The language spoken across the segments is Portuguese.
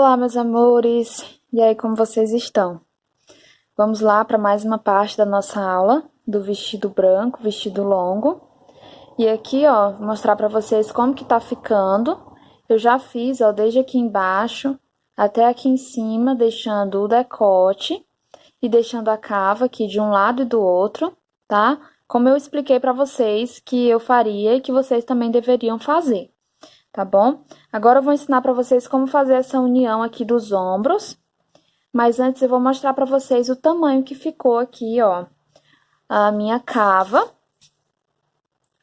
Olá, meus amores! E aí, como vocês estão? Vamos lá para mais uma parte da nossa aula do vestido branco, vestido longo. E aqui, ó, vou mostrar para vocês como que tá ficando. Eu já fiz, ó, desde aqui embaixo até aqui em cima, deixando o decote e deixando a cava aqui de um lado e do outro, tá? Como eu expliquei para vocês que eu faria e que vocês também deveriam fazer. Tá bom? Agora eu vou ensinar para vocês como fazer essa união aqui dos ombros, mas antes eu vou mostrar para vocês o tamanho que ficou aqui, ó, a minha cava.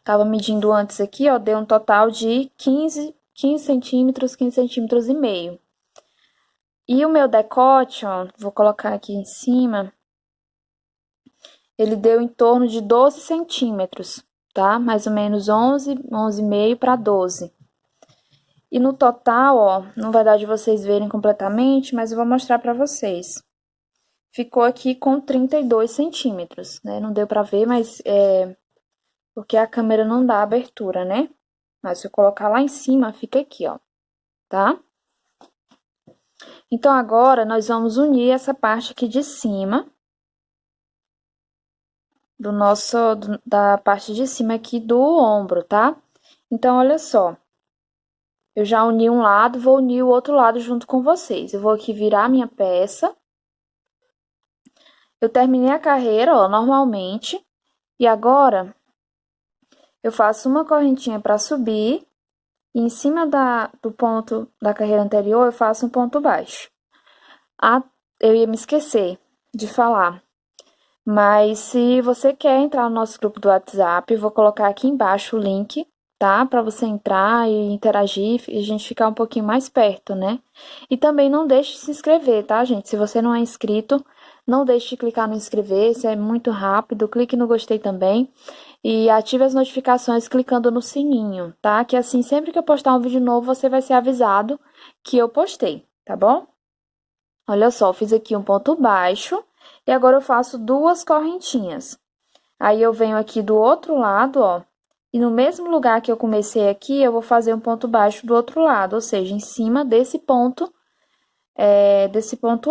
Tava medindo antes aqui, ó, deu um total de 15 centímetros, 15 centímetros e meio. E o meu decote, ó, vou colocar aqui em cima, ele deu em torno de 12 centímetros, tá? Mais ou menos 11,5 para 12. E no total, ó, não vai dar de vocês verem completamente, mas eu vou mostrar pra vocês. Ficou aqui com 32 centímetros, né? Não deu pra ver, mas porque a câmera não dá abertura, né? Mas se eu colocar lá em cima, fica aqui, ó, tá? Então, agora, nós vamos unir essa parte aqui de cima da parte de cima aqui do ombro, tá? Então, olha só. Eu já uni um lado, vou unir o outro lado junto com vocês. Eu vou aqui virar a minha peça. Eu terminei a carreira, ó, normalmente. E agora, eu faço uma correntinha para subir. E em cima do ponto da carreira anterior, eu faço um ponto baixo. Eu ia me esquecer de falar. Mas se você quer entrar no nosso grupo do WhatsApp, eu vou colocar aqui embaixo o link, tá? Para você entrar e interagir e a gente ficar um pouquinho mais perto, né? E também não deixe de se inscrever, tá, gente? Se você não é inscrito, não deixe de clicar no inscrever-se, é muito rápido. Clique no gostei também e ative as notificações clicando no sininho, tá? Que assim, sempre que eu postar um vídeo novo, você vai ser avisado que eu postei, tá bom? Olha só, eu fiz aqui um ponto baixo e agora eu faço duas correntinhas. Aí, eu venho aqui do outro lado, ó, e no mesmo lugar que eu comecei aqui, eu vou fazer um ponto baixo do outro lado, ou seja, em cima desse ponto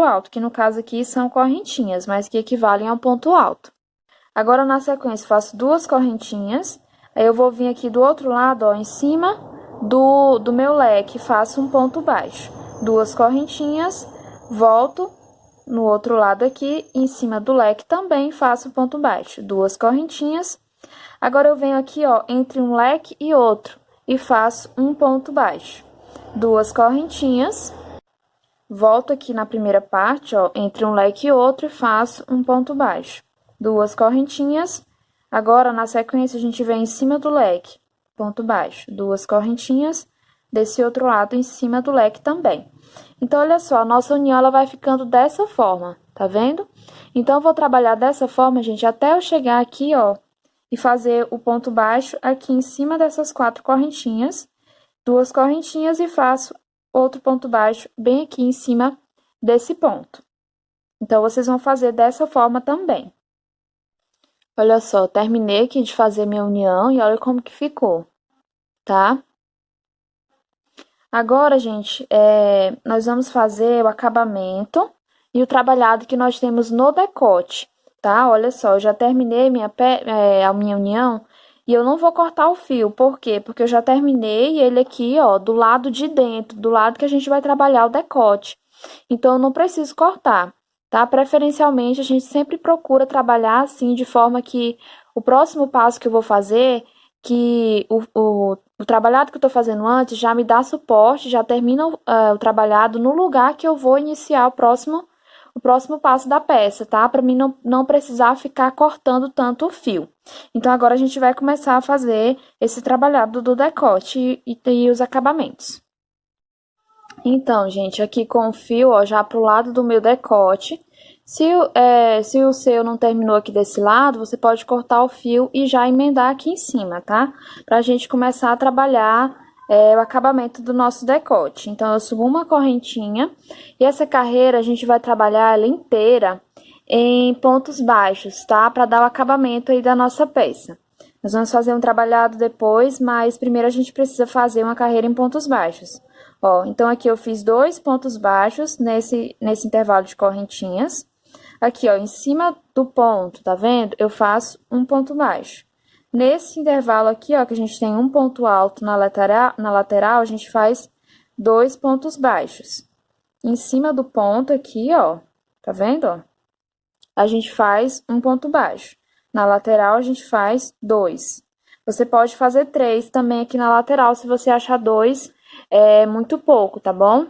alto, que no caso aqui são correntinhas, mas que equivalem ao ponto alto. Agora, na sequência, faço duas correntinhas, aí eu vou vir aqui do outro lado, ó, em cima do meu leque, faço um ponto baixo. Duas correntinhas, volto no outro lado aqui, em cima do leque também faço ponto baixo. Duas correntinhas. Agora, eu venho aqui, ó, entre um leque e outro, e faço um ponto baixo. Duas correntinhas. Volto aqui na primeira parte, ó, entre um leque e outro e faço um ponto baixo. Duas correntinhas. Agora, na sequência, a gente vem em cima do leque, ponto baixo. Duas correntinhas. Desse outro lado, em cima do leque também. Então, olha só, a nossa união, ela vai ficando dessa forma, tá vendo? Então, eu vou trabalhar dessa forma, gente, até eu chegar aqui, ó, e fazer o ponto baixo aqui em cima dessas quatro correntinhas. Duas correntinhas e faço outro ponto baixo bem aqui em cima desse ponto. Então, vocês vão fazer dessa forma também. Olha só, terminei aqui de fazer minha união e olha como que ficou, tá? Agora, gente, nós vamos fazer o acabamento e o trabalhado que nós temos no decote, tá? Olha só, eu já terminei a minha união e eu não vou cortar o fio. Por quê? Porque eu já terminei ele aqui, ó, do lado de dentro, do lado que a gente vai trabalhar o decote. Então, eu não preciso cortar, tá? Preferencialmente, a gente sempre procura trabalhar assim, de forma que o próximo passo que eu vou fazer, que o trabalhado que eu tô fazendo antes já me dá suporte, já termina o trabalhado no lugar que eu vou iniciar o próximo passo da peça, tá? Para mim não precisar ficar cortando tanto o fio. Então, agora a gente vai começar a fazer esse trabalhado do decote e os acabamentos. Então, gente, aqui com o fio, ó, já pro lado do meu decote. Se o seu não terminou aqui desse lado, você pode cortar o fio e já emendar aqui em cima, tá? Pra gente começar a trabalhar o acabamento do nosso decote. Então, eu subo uma correntinha e essa carreira a gente vai trabalhar ela inteira em pontos baixos, tá? Pra dar o acabamento aí da nossa peça. Nós vamos fazer um trabalhado depois, mas primeiro a gente precisa fazer uma carreira em pontos baixos. Ó, então aqui eu fiz 2 pontos baixos nesse intervalo de correntinhas. Aqui, ó, em cima do ponto, tá vendo? Eu faço um ponto baixo. Nesse intervalo aqui, ó, que a gente tem um ponto alto na lateral, a gente faz 2 pontos baixos. Em cima do ponto aqui, ó, tá vendo, ó? A gente faz um ponto baixo. Na lateral, a gente faz 2. Você pode fazer 3 também aqui na lateral, se você achar 2 muito pouco, tá bom?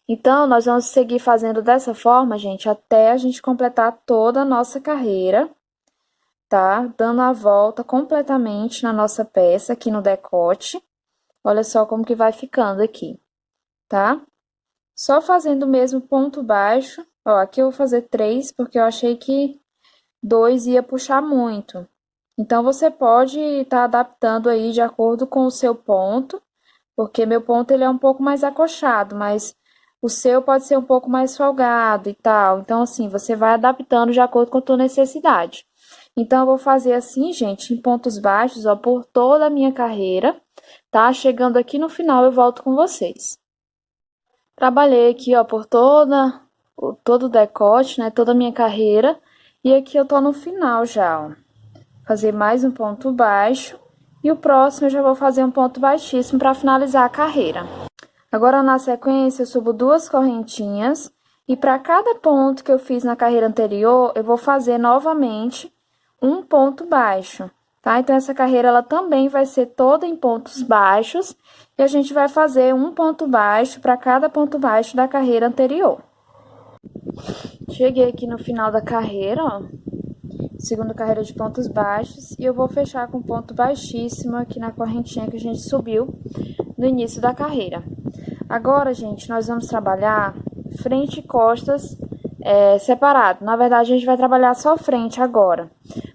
Então, nós vamos seguir fazendo dessa forma, gente, até a gente completar toda a nossa carreira, tá? Dando a volta completamente na nossa peça, aqui no decote. Olha só como que vai ficando aqui, tá? Só fazendo o mesmo ponto baixo. Ó, aqui eu vou fazer 3, porque eu achei que 2 ia puxar muito. Então, você pode estar adaptando aí de acordo com o seu ponto, porque meu ponto ele é um pouco mais acolchado, mas o seu pode ser um pouco mais folgado e tal. Então, assim, você vai adaptando de acordo com a tua necessidade. Então, eu vou fazer assim, gente, em pontos baixos, ó, por toda a minha carreira, tá? Chegando aqui no final, eu volto com vocês. Trabalhei aqui, ó, por todo o decote, né? Toda a minha carreira. E aqui eu tô no final já, ó. Fazer mais um ponto baixo. E o próximo eu já vou fazer um ponto baixíssimo para finalizar a carreira. Agora, na sequência, eu subo 2 correntinhas. E para cada ponto que eu fiz na carreira anterior, eu vou fazer novamente um ponto baixo, tá? Então, essa carreira, ela também vai ser toda em pontos baixos. E a gente vai fazer um ponto baixo para cada ponto baixo da carreira anterior. Cheguei aqui no final da carreira, ó. Segunda carreira de pontos baixos. E eu vou fechar com ponto baixíssimo aqui na correntinha que a gente subiu no início da carreira. Agora, gente, nós vamos trabalhar frente e costas separado. Na verdade, a gente vai trabalhar só frente agora.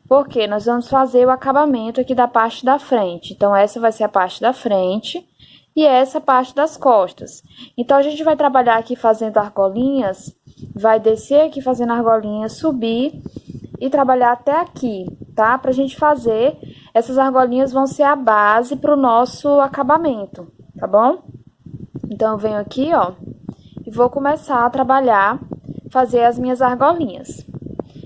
Porque nós vamos fazer o acabamento aqui da parte da frente. Então, essa vai ser a parte da frente e essa parte das costas. Então, a gente vai trabalhar aqui fazendo argolinhas, vai descer aqui fazendo argolinhas, subir e trabalhar até aqui, tá? Pra gente fazer, essas argolinhas vão ser a base pro nosso acabamento, tá bom? Então, eu venho aqui, ó, e vou começar a trabalhar, fazer as minhas argolinhas.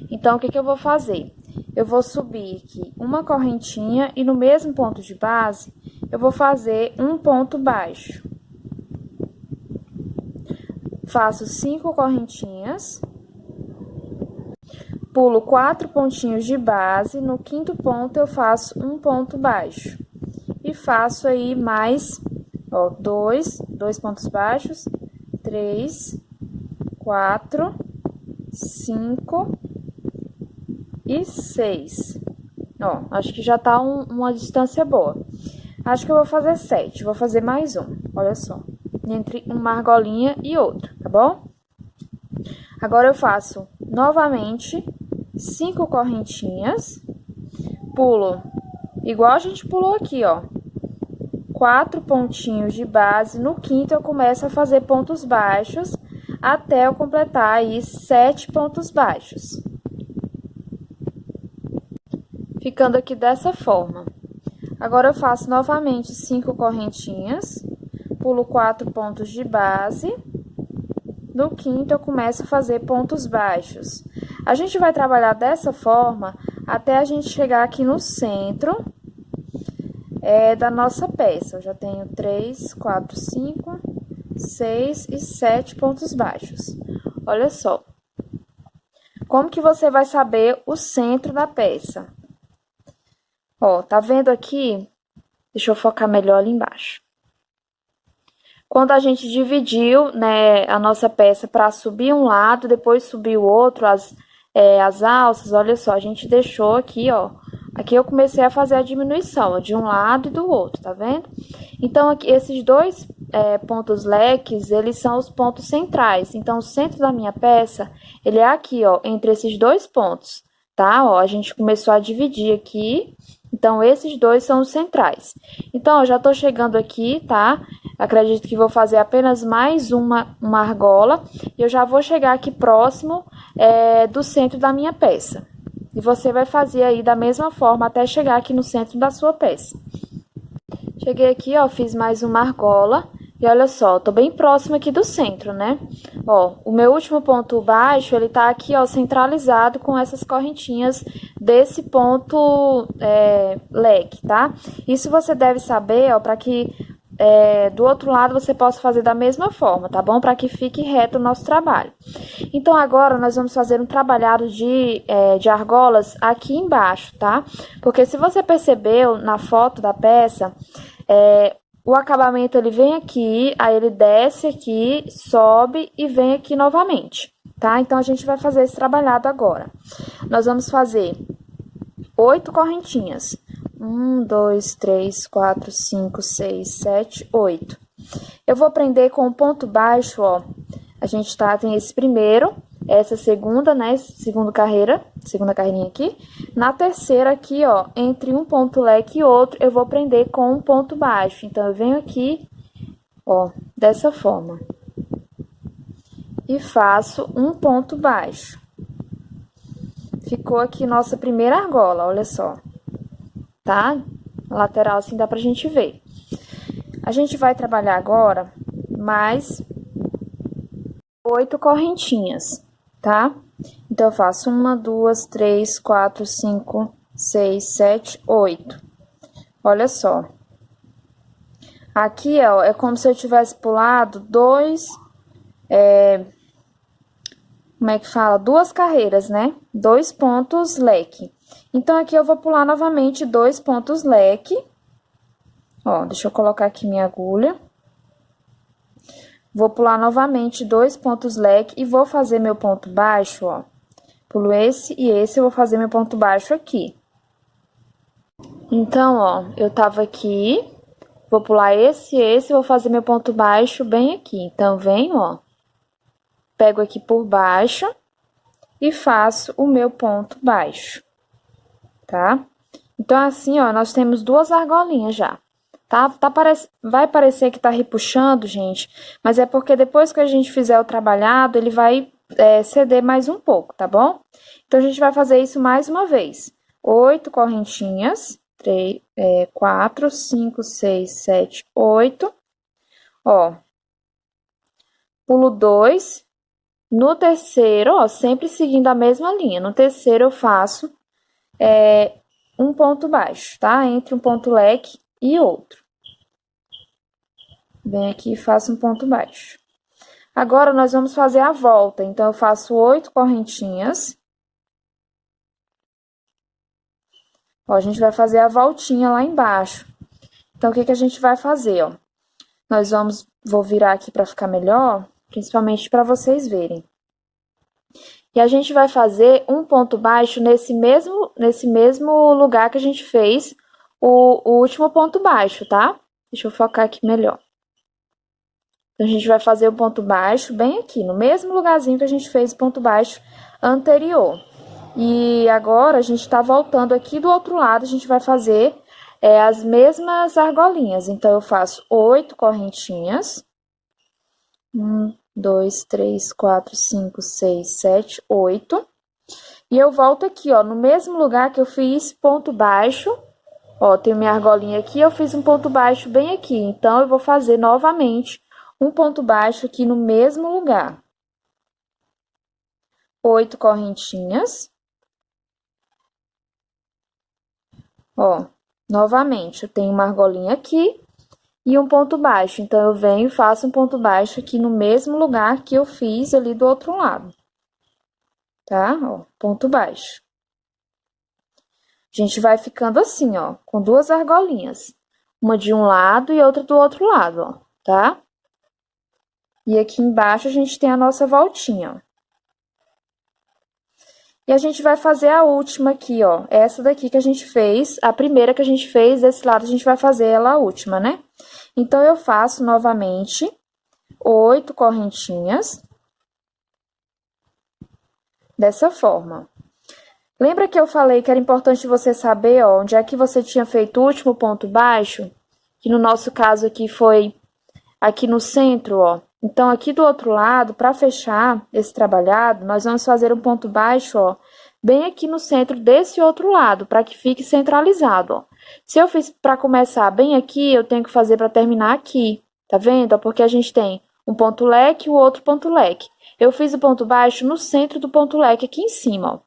Então, o que que eu vou fazer? Eu vou subir aqui uma correntinha e no mesmo ponto de base, eu vou fazer um ponto baixo. Faço 5 correntinhas, pulo 4 pontinhos de base, no quinto ponto eu faço um ponto baixo. E faço aí mais, ó, 2 pontos baixos, 3, 4, 5 e 6. Ó, acho que já tá uma distância boa. Acho que eu vou fazer 7, vou fazer mais um, olha só. Entre uma argolinha e outra, tá bom? Agora, eu faço novamente 5 correntinhas, pulo, igual a gente pulou aqui, ó, 4 pontinhos de base, no quinto eu começo a fazer pontos baixos, até eu completar aí 7 pontos baixos. Ficando aqui dessa forma. Agora, eu faço novamente 5 correntinhas, pulo 4 pontos de base, no quinto eu começo a fazer pontos baixos. A gente vai trabalhar dessa forma até a gente chegar aqui no centro da nossa peça. Eu já tenho 3, 4, 5, 6 e 7 pontos baixos. Olha só. Como que você vai saber o centro da peça? Ó, tá vendo aqui? Deixa eu focar melhor ali embaixo. Quando a gente dividiu, né, a nossa peça para subir um lado, depois subir o outro, as alças, olha só, a gente deixou aqui, ó. Aqui eu comecei a fazer a diminuição, ó, de um lado e do outro, tá vendo? Então, aqui, esses dois pontos leques, eles são os pontos centrais. Então, o centro da minha peça, ele é aqui, ó, entre esses dois pontos, tá? Ó, a gente começou a dividir aqui. Então, esses dois são os centrais. Então, eu já tô chegando aqui, tá? Acredito que vou fazer apenas mais uma argola. E eu já vou chegar aqui próximo do centro da minha peça. E você vai fazer aí da mesma forma até chegar aqui no centro da sua peça. Cheguei aqui, ó, fiz mais uma argola. E olha só, tô bem próximo aqui do centro, né? Ó, o meu último ponto baixo, ele tá aqui, ó, centralizado com essas correntinhas desse ponto leque, tá? Isso você deve saber, ó, pra que do outro lado você possa fazer da mesma forma, tá bom? Pra que fique reto o nosso trabalho. Então, agora nós vamos fazer um trabalhado de argolas aqui embaixo, tá? Porque se você percebeu na foto da peça, o acabamento ele vem aqui, aí ele desce aqui, sobe e vem aqui novamente, tá? Então, a gente vai fazer esse trabalhado agora. Nós vamos fazer 8 correntinhas. 1, 2, 3, 4, 5, 6, 7, 8. Eu vou prender com o ponto baixo, ó. A gente tem esse primeiro, essa segunda, né? Segunda carreirinha aqui. Na terceira aqui, ó, entre um ponto leque e outro, eu vou prender com um ponto baixo. Então, eu venho aqui, ó, dessa forma. E faço um ponto baixo. Ficou aqui nossa primeira argola, olha só. Tá? Na lateral, assim, dá pra gente ver. A gente vai trabalhar agora mais 8 correntinhas, tá? Então, eu faço 1, 2, 3, 4, 5, 6, 7, 8. Olha só. Aqui, ó, é como se eu tivesse pulado como é que fala? 2 carreiras, né? 2 pontos leque. Então, aqui eu vou pular novamente 2 pontos leque. Ó, deixa eu colocar aqui minha agulha. Vou pular novamente 2 pontos leque e vou fazer meu ponto baixo, ó. Pulo esse e esse, eu vou fazer meu ponto baixo aqui. Então, ó, eu tava aqui, vou pular esse e esse, vou fazer meu ponto baixo bem aqui. Então, venho, ó, pego aqui por baixo e faço o meu ponto baixo, tá? Então, assim, ó, nós temos 2 argolinhas já. Vai parecer que tá repuxando, gente, mas é porque depois que a gente fizer o trabalhado, ele vai ceder mais um pouco, tá bom? Então, a gente vai fazer isso mais uma vez. 8 correntinhas, 4, 5, 6, 7, 8. Ó, pulo 2. No terceiro, ó, sempre seguindo a mesma linha. No terceiro, eu faço um ponto baixo, tá? Entre um ponto leque e outro. Venho aqui e faço um ponto baixo. Agora, nós vamos fazer a volta. Então, eu faço 8 correntinhas. Ó, a gente vai fazer a voltinha lá embaixo. Então, o que que a gente vai fazer, ó? Vou virar aqui para ficar melhor, principalmente para vocês verem. E a gente vai fazer um ponto baixo nesse mesmo lugar que a gente fez o último ponto baixo, tá? Deixa eu focar aqui melhor. Então, a gente vai fazer o ponto baixo bem aqui, no mesmo lugarzinho que a gente fez o ponto baixo anterior. E agora, a gente tá voltando aqui do outro lado, a gente vai fazer as mesmas argolinhas. Então, eu faço 8 correntinhas. 1, 2, 3, 4, 5, 6, 7, 8. E eu volto aqui, ó, no mesmo lugar que eu fiz ponto baixo. Ó, tenho minha argolinha aqui, eu fiz um ponto baixo bem aqui. Então, eu vou fazer novamente um ponto baixo aqui no mesmo lugar. 8 correntinhas. Ó, novamente, eu tenho uma argolinha aqui e um ponto baixo. Então, eu venho e faço um ponto baixo aqui no mesmo lugar que eu fiz ali do outro lado. Tá? Ó, ponto baixo. A gente vai ficando assim, ó, com 2 argolinhas. Uma de um lado e outra do outro lado, ó, tá? E aqui embaixo a gente tem a nossa voltinha, ó. E a gente vai fazer a última aqui, ó. Essa daqui que a gente fez, a primeira que a gente fez, desse lado a gente vai fazer ela a última, né? Então, eu faço novamente 8 correntinhas. Dessa forma. Lembra que eu falei que era importante você saber, ó, onde é que você tinha feito o último ponto baixo? Que no nosso caso aqui foi aqui no centro, ó. Então, aqui do outro lado, para fechar esse trabalhado, nós vamos fazer um ponto baixo, ó, bem aqui no centro desse outro lado, para que fique centralizado, ó. Se eu fiz para começar bem aqui, eu tenho que fazer para terminar aqui, tá vendo? Porque a gente tem um ponto leque e o outro ponto leque. Eu fiz o ponto baixo no centro do ponto leque aqui em cima, ó.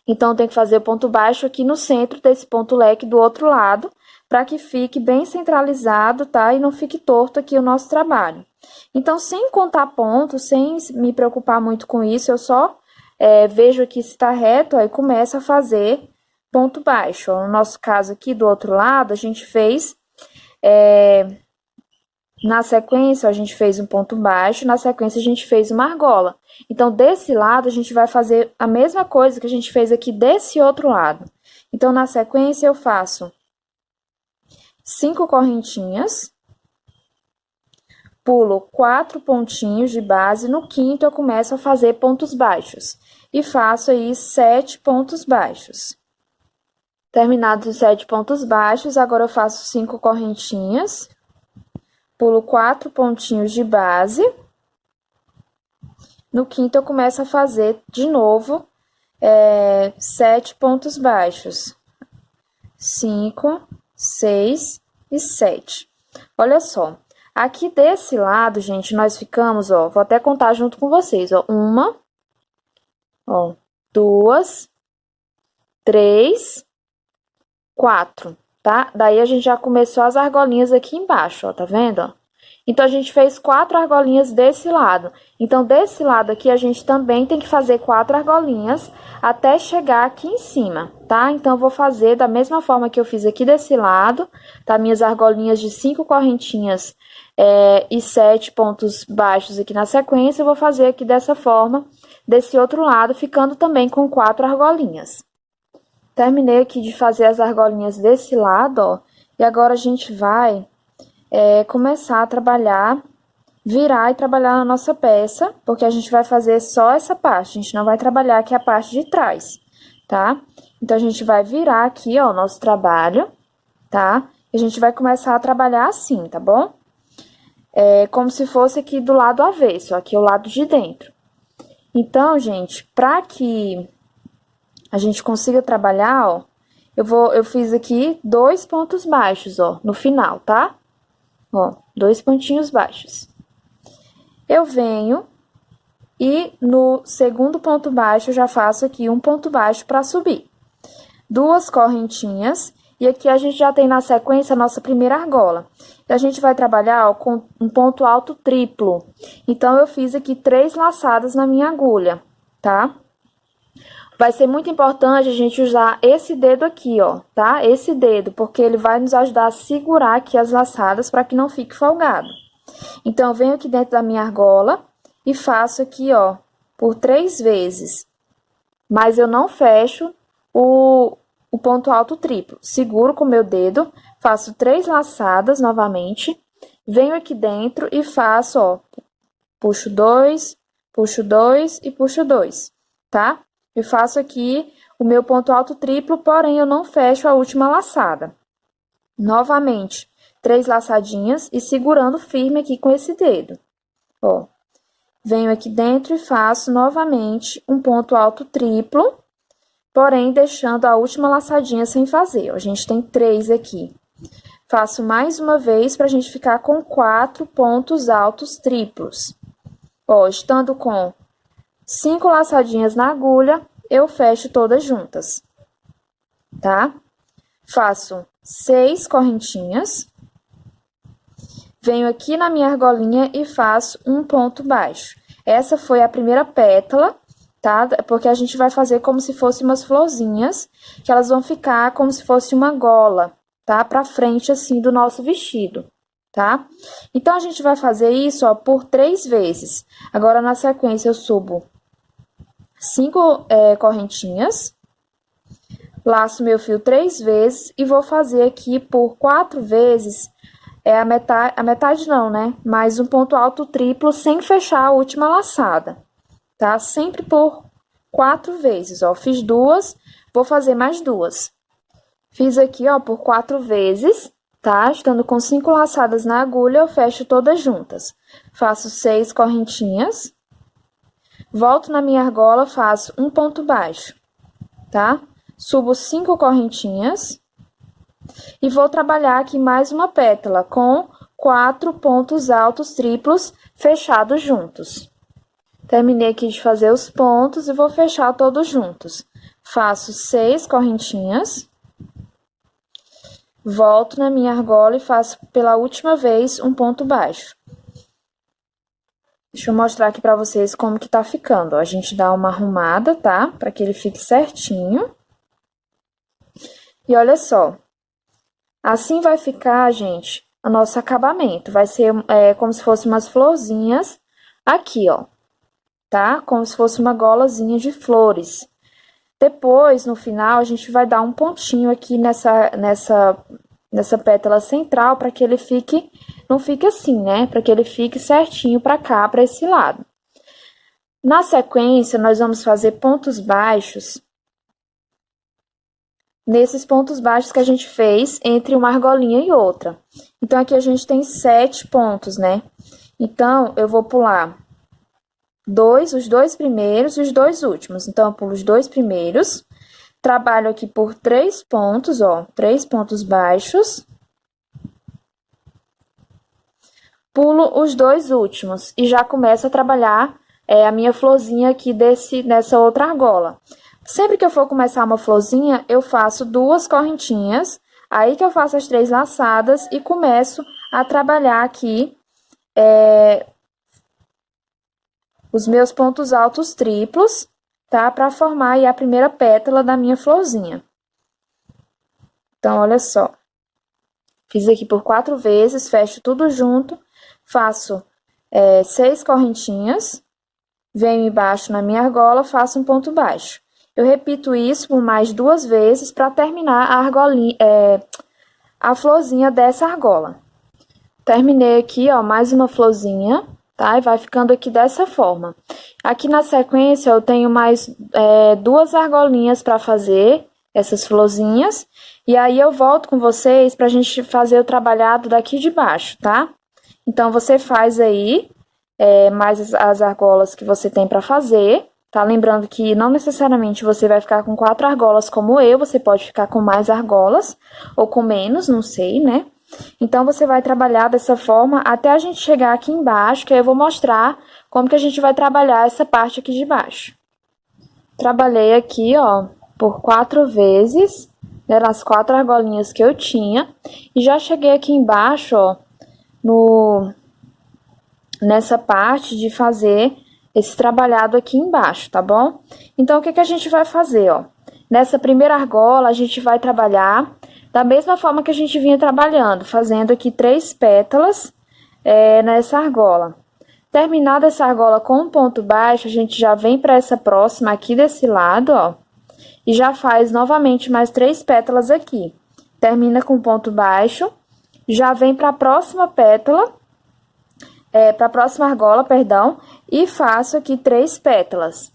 Então, eu tenho que fazer o ponto baixo aqui no centro desse ponto leque do outro lado, para que fique bem centralizado, tá? E não fique torto aqui o nosso trabalho. Então, sem contar pontos, sem me preocupar muito com isso, eu só vejo aqui se está reto, aí começo a fazer ponto baixo. Ó, no nosso caso aqui, do outro lado, a gente fez... na sequência, a gente fez um ponto baixo, na sequência, a gente fez uma argola. Então, desse lado, a gente vai fazer a mesma coisa que a gente fez aqui desse outro lado. Então, na sequência, eu faço 5 correntinhas, pulo 4 pontinhos de base, no quinto eu começo a fazer pontos baixos. E faço aí 7 pontos baixos. Terminados os 7 pontos baixos, agora eu faço 5 correntinhas, pulo 4 pontinhos de base. No quinto eu começo a fazer de novo 7 pontos baixos. 5, 6 e 7. Olha só, aqui desse lado, gente, nós ficamos, ó, vou até contar junto com vocês, ó, 1, ó, 2, 3, 4, tá? Daí a gente já começou as argolinhas aqui embaixo, ó, tá vendo, ó? Então, a gente fez 4 argolinhas desse lado. Então, desse lado aqui, a gente também tem que fazer 4 argolinhas até chegar aqui em cima, tá? Então, eu vou fazer da mesma forma que eu fiz aqui desse lado, tá? Minhas argolinhas de 5 correntinhas e 7 pontos baixos aqui na sequência, eu vou fazer aqui dessa forma, desse outro lado, ficando também com 4 argolinhas. Terminei aqui de fazer as argolinhas desse lado, ó, e agora a gente vai... começar a trabalhar, virar e trabalhar na nossa peça, porque a gente vai fazer só essa parte, a gente não vai trabalhar aqui a parte de trás, tá? Então, a gente vai virar aqui, ó, o nosso trabalho, tá? E a gente vai começar a trabalhar assim, tá bom? Como se fosse aqui do lado avesso, ó, aqui é o lado de dentro. Então, gente, pra que a gente consiga trabalhar, ó, eu fiz aqui 2 pontos baixos, ó, no final, tá? Ó, 2 pontinhos baixos. Eu venho e no segundo ponto baixo, eu já faço aqui um ponto baixo para subir. 2 correntinhas, e aqui a gente já tem na sequência a nossa primeira argola. E a gente vai trabalhar, ó, com um ponto alto triplo. Então, eu fiz aqui 3 laçadas na minha agulha, tá? Vai ser muito importante a gente usar esse dedo aqui, ó, tá? Esse dedo, porque ele vai nos ajudar a segurar aqui as laçadas para que não fique folgado. Então, eu venho aqui dentro da minha argola e faço aqui, ó, por 3 vezes. Mas eu não fecho o ponto alto triplo. Seguro com o meu dedo, faço 3 laçadas novamente, venho aqui dentro e faço, ó, puxo 2 e puxo 2, tá? Eu faço aqui o meu ponto alto triplo, porém, eu não fecho a última laçada. Novamente, 3 laçadinhas e segurando firme aqui com esse dedo. Ó, venho aqui dentro e faço novamente um ponto alto triplo, porém, deixando a última laçadinha sem fazer. Ó, a gente tem 3 aqui. Faço mais uma vez para a gente ficar com 4 pontos altos triplos. Ó, estando com 5 laçadinhas na agulha, eu fecho todas juntas, tá? Faço 6 correntinhas, venho aqui na minha argolinha e faço um ponto baixo. Essa foi a primeira pétala, tá? Porque a gente vai fazer como se fossem umas florzinhas, que elas vão ficar como se fosse uma gola, tá? Pra frente, assim, do nosso vestido, tá? Então, a gente vai fazer isso, ó, por 3 vezes. Agora, na sequência, eu subo 5 correntinhas, laço meu fio 3 vezes e vou fazer aqui por 4 vezes, a metade não, né? Mais um ponto alto triplo sem fechar a última laçada, tá? Sempre por 4 vezes, ó. Fiz 2, vou fazer mais 2. Fiz aqui, ó, por 4 vezes, tá? Estando com 5 laçadas na agulha, eu fecho todas juntas. Faço 6 correntinhas. Volto na minha argola, faço um ponto baixo, tá? Subo 5 correntinhas e vou trabalhar aqui mais uma pétala com 4 pontos altos triplos fechados juntos. Terminei aqui de fazer os pontos e vou fechar todos juntos. Faço 6 correntinhas. Volto na minha argola e faço pela última vez um ponto baixo. Deixa eu mostrar aqui pra vocês como que tá ficando, ó. A gente dá uma arrumada, tá? Pra que ele fique certinho. E olha só. Assim vai ficar, gente, o nosso acabamento. Vai ser como se fosse umas florzinhas aqui, ó. Tá? Como se fosse uma golazinha de flores. Depois, no final, a gente vai dar um pontinho aqui nessa pétala central, para que ele fique, não fique assim, né? Para que ele fique certinho para cá, para esse lado. Na sequência, nós vamos fazer pontos baixos. Nesses pontos baixos que a gente fez entre uma argolinha e outra. Então, aqui a gente tem 7 pontos, né? Então, eu vou pular os 2 primeiros e os 2 últimos. Então, eu pulo os 2 primeiros, trabalho aqui por 3 pontos, ó, 3 pontos baixos. Pulo os 2 últimos e já começo a trabalhar a minha florzinha aqui nessa outra argola. Sempre que eu for começar uma florzinha, eu faço 2 correntinhas, aí que eu faço as 3 laçadas e começo a trabalhar aqui os meus pontos altos triplos, tá? Para formar aí a primeira pétala da minha florzinha. Então, olha só. Fiz aqui por 4 vezes, fecho tudo junto, faço 6 correntinhas, venho embaixo na minha argola, faço um ponto baixo. Eu repito isso por mais 2 vezes para terminar a argolinha, a florzinha dessa argola. Terminei aqui, ó, mais uma florzinha, tá? E vai ficando aqui dessa forma. Aqui na sequência, eu tenho mais 2 argolinhas para fazer essas florzinhas. E aí, eu volto com vocês pra gente fazer o trabalhado daqui de baixo, tá? Então, você faz aí mais as argolas que você tem para fazer, tá? Lembrando que não necessariamente você vai ficar com 4 argolas como eu, você pode ficar com mais argolas ou com menos, não sei, né? Então, você vai trabalhar dessa forma até a gente chegar aqui embaixo, que aí eu vou mostrar como que a gente vai trabalhar essa parte aqui de baixo. Trabalhei aqui, ó, por 4 vezes, né, nas 4 argolinhas que eu tinha, e já cheguei aqui embaixo, ó, nessa parte de fazer esse trabalhado aqui embaixo, tá bom? Então, o que que a gente vai fazer, ó? Nessa primeira argola, a gente vai trabalhar da mesma forma que a gente vinha trabalhando, fazendo aqui 3 pétalas nessa argola. Terminada essa argola com um ponto baixo, a gente já vem para essa próxima aqui desse lado, ó, e já faz novamente mais 3 pétalas aqui. Termina com ponto baixo, já vem para a próxima pétala, para a próxima argola, perdão, e faço aqui 3 pétalas.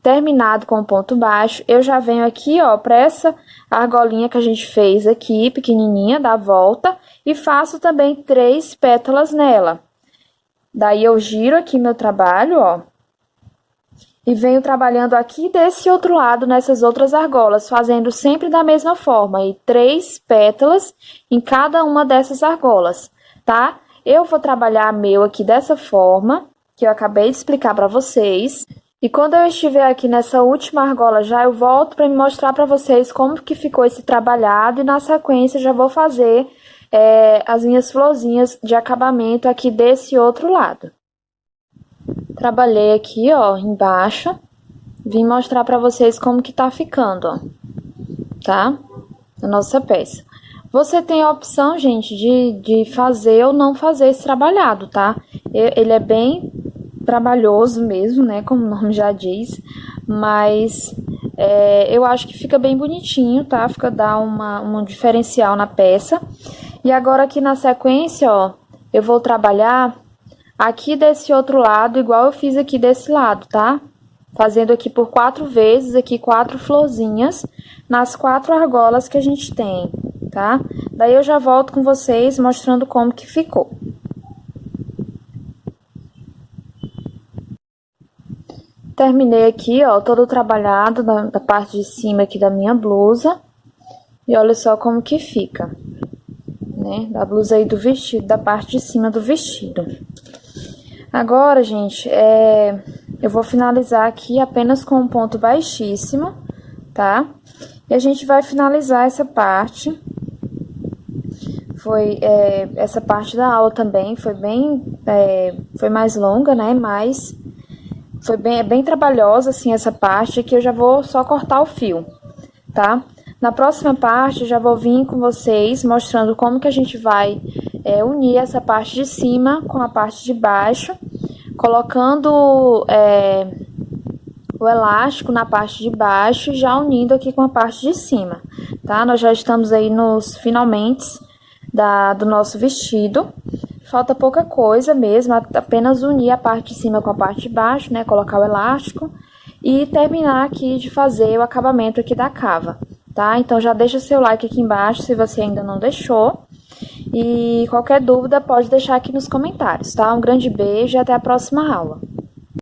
Terminado com ponto baixo, eu já venho aqui, ó, para essa argolinha que a gente fez aqui, pequenininha, da volta, e faço também 3 pétalas nela. Daí, eu giro aqui meu trabalho, ó, e venho trabalhando aqui desse outro lado, nessas outras argolas, fazendo sempre da mesma forma, e 3 pétalas em cada uma dessas argolas, tá? Eu vou trabalhar meu aqui dessa forma, que eu acabei de explicar para vocês. E quando eu estiver aqui nessa última argola já, eu volto para mostrar para vocês como que ficou esse trabalhado. E na sequência, já vou fazer as minhas florzinhas de acabamento aqui desse outro lado. Trabalhei aqui, ó, embaixo. Vim mostrar para vocês como que tá ficando, ó. Tá? A nossa peça. Você tem a opção, gente, de fazer ou não fazer esse trabalhado, tá? Ele é bem trabalhoso mesmo, né, como o nome já diz, mas eu acho que fica bem bonitinho, tá? Dá um diferencial na peça. E agora aqui na sequência, ó, eu vou trabalhar aqui desse outro lado, igual eu fiz aqui desse lado, tá? Fazendo aqui por 4 vezes, aqui 4 florzinhas, nas 4 argolas que a gente tem, tá? Daí eu já volto com vocês mostrando como que ficou. Terminei aqui, ó, todo trabalhado da parte de cima aqui da minha blusa. E olha só como que fica, né? Da blusa aí do vestido, da parte de cima do vestido. Agora, gente, eu vou finalizar aqui apenas com um ponto baixíssimo, tá? E a gente vai finalizar essa parte. Essa parte da aula também foi foi mais longa, né? Mas foi bem trabalhosa, assim, essa parte, que eu já vou só cortar o fio, tá? Na próxima parte, eu já vou vir com vocês mostrando como que a gente vai unir essa parte de cima com a parte de baixo, colocando o elástico na parte de baixo e já unindo aqui com a parte de cima, tá? Nós já estamos aí nos finalmente do nosso vestido. Falta pouca coisa mesmo, apenas unir a parte de cima com a parte de baixo, né? Colocar o elástico e terminar aqui de fazer o acabamento aqui da cava, tá? Então já deixa seu like aqui embaixo se você ainda não deixou. E qualquer dúvida pode deixar aqui nos comentários, tá? Um grande beijo e até a próxima aula.